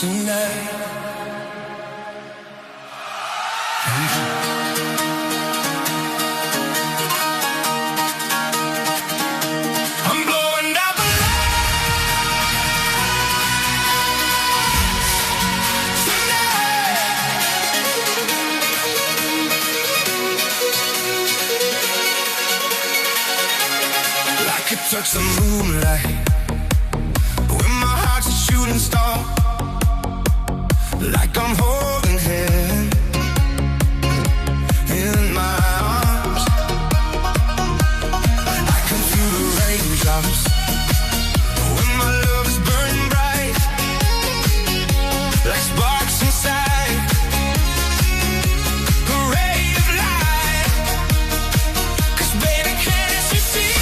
tonight. I'm blowing out the lights tonight. Like it took some moonlight. A shooting star, like I'm holding him in my arms. I can feel the raindrops when my love is burning bright, like sparks inside a ray of light. 'Cause baby, can't you see?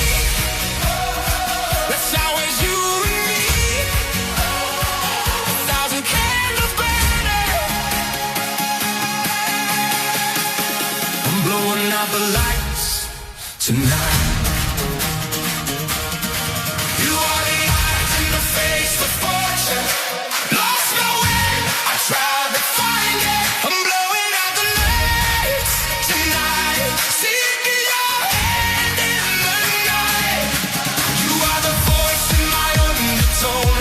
That's always you and me. Blowing out the lights tonight. You are the eyes in the face of fortune. Lost my way, I tried to find it. I'm blowing out the lights tonight. Seeking your hand in the night. You are the voice in my undertone.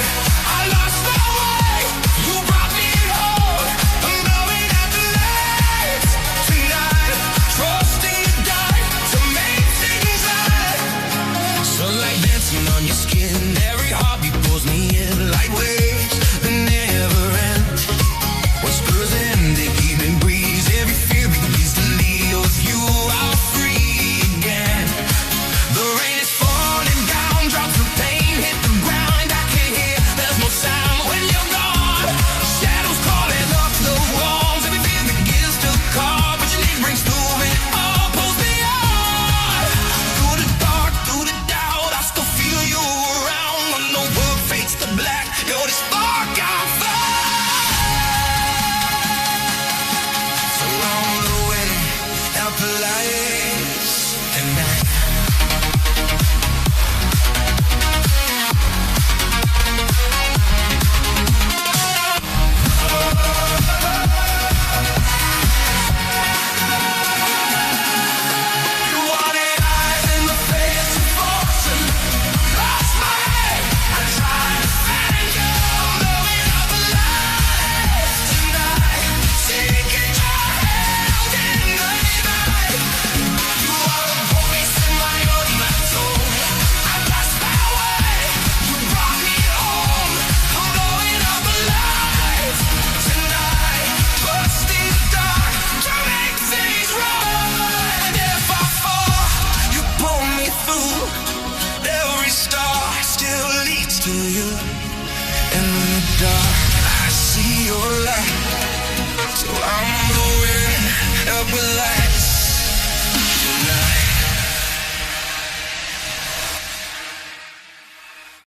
I lost my way, you brought me home. I'm blowing out the lights tonight. Trusting the dark to make things right. Sunlight dancing on your skin. Every heartbeat pulls me in like waves that never end. Whispers in the evening breeze. Every fear begins to leave. With you, I'm free again. The rain is falling down. Drops of pain hit the ground. I can't hear. There's no sound when you're gone. Shadows crawling up the walls. Every fear begins to call, but your name rings through it all. Pulls me on. Through the dark, through the doubt, I still feel you around. When the world fades to black, you're the spark I found. So I'm blowing out the lights tonight. You wanted eyes in the face of fortune. Lost my head, I tried to find you. Blowing out the lights tonight. Seeking your hand in the night. You are the voice in my undertone. I lost my way, you brought me home. I'm blowing out the lights tonight. Trusting the dark to make things right. And if I fall, you pull me through. Every star still leads to you. In the dark, I see your light. So I'm blowing up a light.